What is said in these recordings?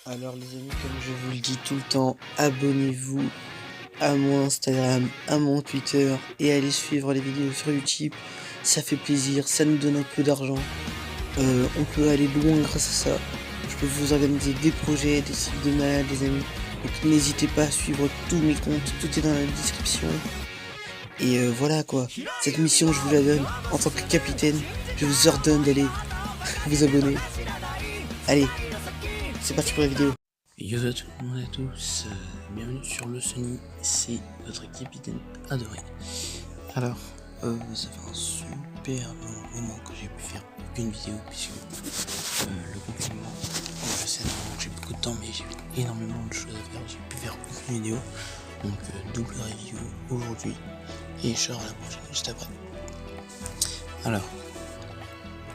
Alors les amis, comme je vous le dis tout le temps, abonnez-vous à mon Instagram, à mon Twitter et allez suivre les vidéos sur YouTube. Ça fait plaisir, ça nous donne un peu d'argent. On peut aller loin grâce à ça. Je peux vous organiser des projets, des sites de malades, les amis. Donc n'hésitez pas à suivre tous mes comptes, tout est dans la description. Et voilà quoi, cette mission je vous la donne en tant que capitaine. Je vous ordonne d'aller vous abonner. Allez, c'est parti pour la vidéo. Yo à tout le monde et à tous, bienvenue sur le Sony, c'est votre capitaine adoré. Alors, ça fait un super long moment que j'ai pu faire aucune vidéo puisque le confinement, je sais que j'ai beaucoup de temps mais j'ai énormément de choses à faire, j'ai pu faire aucune vidéo. Donc double review aujourd'hui et je sors à la prochaine juste après. Alors,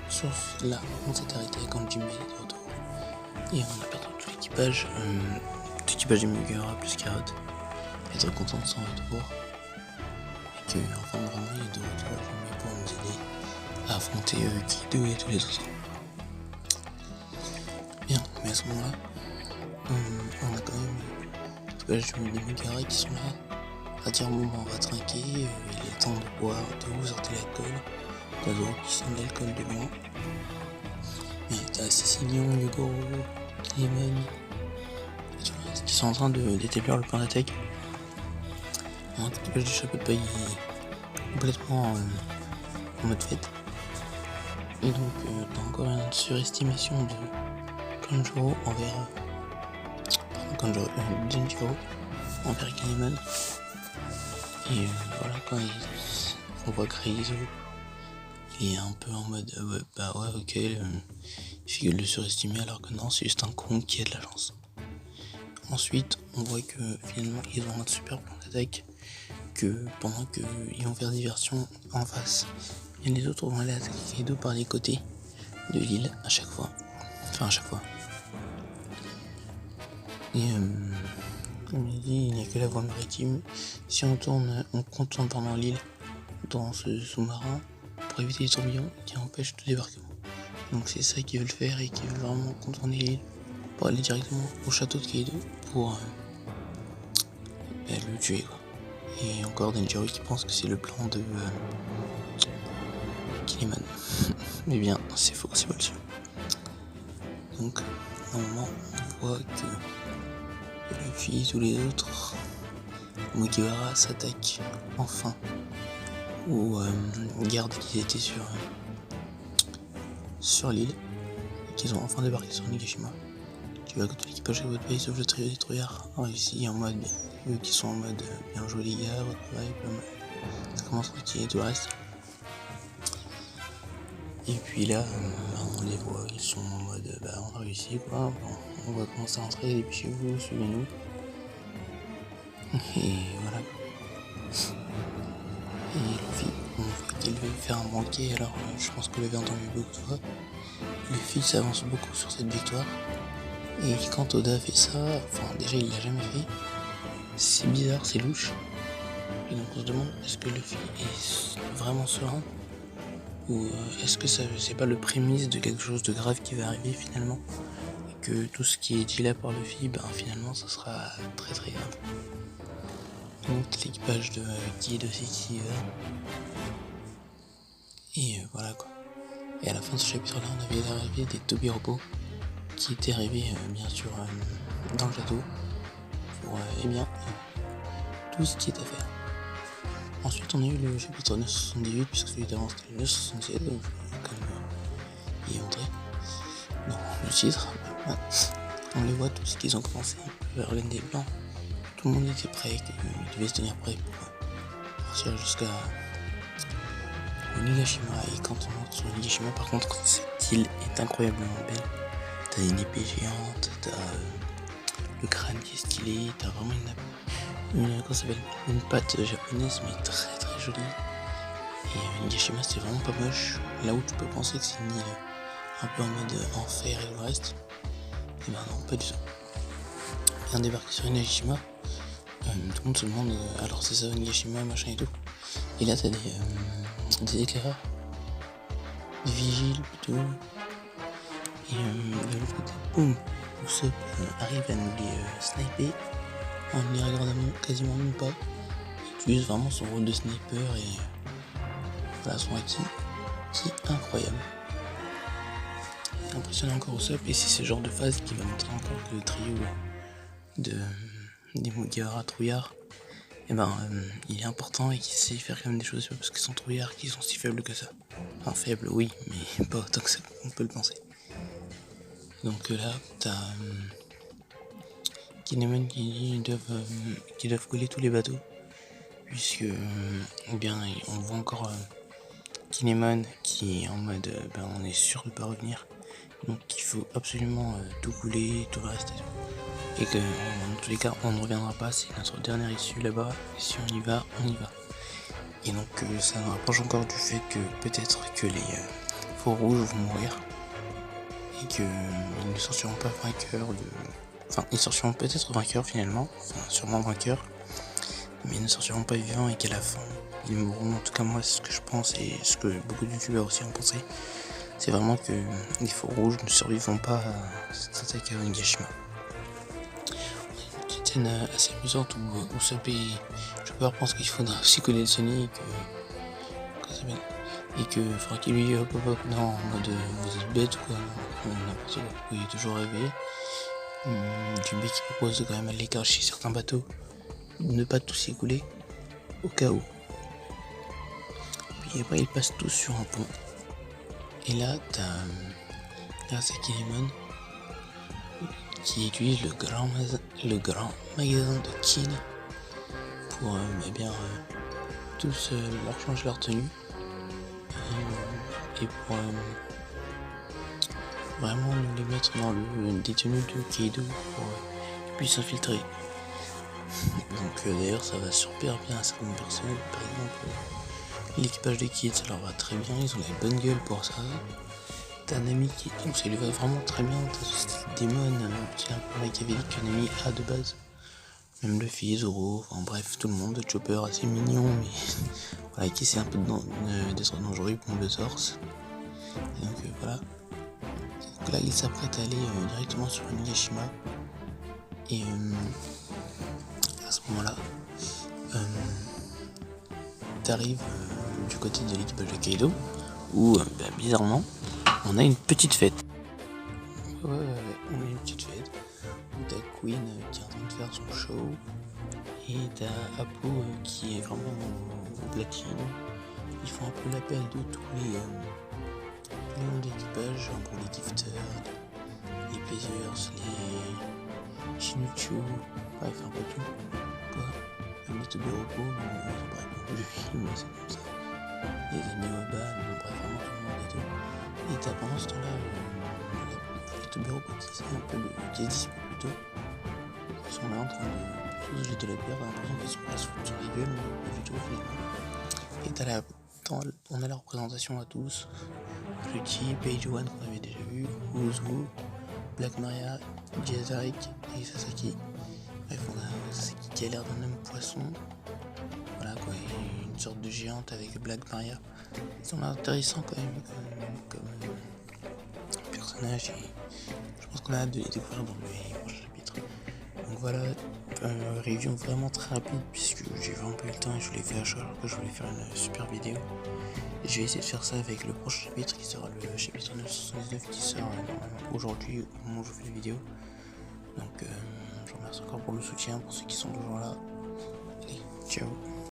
sauf là, on s'est arrêté quand Jimmy est de retour et on a perdu tout l'équipage. L'équipage des Mugara plus Carotte est très content de son retour et que enfin vraiment il est de retour Jimmy pour nous aider à affronter Kido et tous les autres. Bien, mais à ce moment là on a quand même l'équipage des Mugara qui sont là à dire bon on va trinquer, il est temps de boire, de vous sortir l'alcool, Kazo qui sent l'alcool de loin. Mais t'as Sicilion, Yugoro, Kinemon qui sont en train d'établir le plan d'attaque. Mon équipage du chapeau de paille est complètement en mode fête. Et donc t'as encore une surestimation de Kanjuro envers Denjiro envers Kinemon. Et voilà quand on voit Kreizo, il est un peu en mode ok, il fait que de le surestimer alors que non, c'est juste un con qui a de la chance. Ensuite on voit que finalement ils ont un super plan d'attaque, que pendant qu'ils vont faire diversion en face, et les autres vont aller attaquer Kaido par les côtés de l'île à chaque fois. Et comme il dit, il n'y a que la voie maritime. Si on contourne pendant l'île dans ce sous-marin pour éviter les tourbillons qui empêchent tout débarquement. Donc c'est ça qu'ils veulent faire et qu'ils veulent vraiment contourner l'île pour aller directement au château de Kaido pour le tuer quoi. Et encore Denjiro qui pense que c'est le plan de Kinemon. Mais bien c'est faux, c'est pas le seul. Donc normalement on voit que Luffy et tous les autres Mugiwara s'attaquent enfin aux gardes qui étaient sur l'île et qu'ils ont enfin débarqué sur Nigashima. Tu vois que tout l'équipage de votre pays sauf le trio détruire réussi en mode eux qui sont en mode bien joué les gars, votre travail, ça commence à retirer tout le reste. Et puis là on les voit, ils sont en mode on a réussi quoi, on va commencer à rentrer depuis chez vous, suivez-nous. Et voilà. Et Luffy, on voit qu'il veut faire un banquet, alors je pense que vous l'avez entendu beaucoup de fois. Luffy s'avance beaucoup sur cette victoire. Et quand Oda fait ça, enfin déjà il l'a jamais fait. C'est bizarre, c'est louche. Et donc on se demande est-ce que Luffy est vraiment serein ou est-ce que ça c'est pas le prémisse de quelque chose de grave qui va arriver finalement et que tout ce qui est dit là par Luffy, finalement ça sera très très grave. Donc l'équipage de Kid aussi qui va. Et voilà quoi. Et à la fin de ce chapitre là on avait l'arrivée des Toby robots qui étaient arrivés bien sûr dans le château pour tout ce qui est à faire. Ensuite on a eu le chapitre 978 puisque celui d'avant c'était le 967 donc comme il est montré dans le titre. On les voit tous qu'ils ont commencé vers l'une des blancs. Tout le monde était prêt, qu'ils devaient se tenir prêt pour partir jusqu'à Onigashima. Et quand on monte sur Onigashima, par contre, cette île est incroyablement belle. T'as une épée géante, t'as le crâne qui est stylé, t'as vraiment une patte japonaise mais très très jolie. Et Onigashima c'est vraiment pas moche. Là où tu peux penser que c'est une île un peu en mode enfer et le reste, et ben non, pas du tout. Bien débarqué sur Onigashima, tout le monde se demande alors c'est ça Onigashima machin et tout. Et là t'as des éclaireurs, des vigiles plutôt. Et de l'autre côté, boum, Usopp arrive à nous les sniper en ne les regardant quasiment même pas. Il utilise vraiment son rôle de sniper et voilà son acquis qui est incroyable. C'est impressionnant encore Usopp et c'est ce genre de phase qui va montrer encore que le trio des Mugiwara trouillards, et il est important et qu'il sait faire quand même des choses parce qu'ils sont trouillards, qu'ils sont si faibles que ça. Enfin faibles oui, mais pas autant que ça on peut le penser. Donc là, t'as Kinemon qui doivent couler tous les bateaux, puisque on voit encore Kinemon qui est en mode on est sûr de pas revenir, donc il faut absolument tout couler, tout le reste et que dans tous les cas on ne reviendra pas, c'est notre dernière issue là-bas, et si on y va, on y va. Et donc ça nous rapproche encore du fait que peut-être que les faux rouges vont mourir. Et qu'ils ne sortiront pas vainqueurs Enfin, ils sortiront peut-être vainqueurs finalement, enfin sûrement vainqueurs, mais ils ne sortiront pas vivants et qu'à la fin, ils mourront. En tout cas moi, c'est ce que je pense et ce que beaucoup de youtubeurs aussi ont pensé. C'est vraiment que les faux rouges ne survivront pas à cette attaque à Onigashima. Une petite scène assez amusante où Usopp et Chopper pensent qu'il faudra aussi coller le Sonic et que Franky lui hop non en mode vous êtes bête ou quoi, n'importe quoi, il est toujours réveillé. Duby qui propose de quand même aller cacher certains bateaux, ne pas tous écouler au cas où. Puis après ils passent tous sur un pont et là grâce à Kinemon qui utilise le grand magasin de Kin pour tous leur changer leur tenue. Et pour vraiment nous les mettre dans des tenues de Kaido pour qu'ils puissent s'infiltrer. Donc d'ailleurs ça va super bien à certaines personnes, par exemple l'équipage des Kids ça leur va très bien, ils ont la bonne gueule pour ça. T'as Nami donc ça lui va vraiment très bien, t'as ce style démon qui est un peu machiavélique que Nami a de base. Même Luffy, Zoro, enfin bref tout le monde, Chopper assez mignon mais voilà, qui essaie un peu d'être dangereux, il pompe le torse. Et donc voilà. Donc là il s'apprête à aller directement sur Onigashima. Et à ce moment là, t'arrives du côté de l'équipage de Kaido où bizarrement on a une petite fête. Ouais, on a une petite fête où t'as Queen qui est en train de faire son show et t'as Apu qui est vraiment au platine. Ils font un peu l'appel de tous les noms d'équipage, pour les gifters, les plaisirs, les Shinichu, bref un peu tout. Quoi, même les Tobiropo, bref, le film c'est comme ça. Les Neoban, bref vraiment tout le monde et tout. Et t'as pendant ce temps-là les Tobiropo qui se disputent plutôt. Ils sont là en train de tous jeter la pierre, t'as l'impression qu'ils sont là se foutre sur les gueules, mais pas du tout finalement. Et on a la représentation à tous. Fruity, Page One qu'on avait déjà vu, Uzu, Black Maria, Jazarek et Sasaki. Bref, on a Sasaki qui a l'air d'un homme poisson. Voilà quoi, une sorte de géante avec Black Maria. Ils sont intéressants quand même comme personnages et je pense qu'on a hâte de les découvrir dans les prochains chapitres. Donc voilà, review vraiment très rapide puisque j'ai vraiment pas eu le temps et je voulais faire alors que je voulais faire une super vidéo. Et je vais essayer de faire ça avec le prochain chapitre qui sera le chapitre 979 qui sort aujourd'hui au moment où je fais la vidéo. Donc je vous remercie encore pour le soutien, pour ceux qui sont toujours là. Allez, ciao.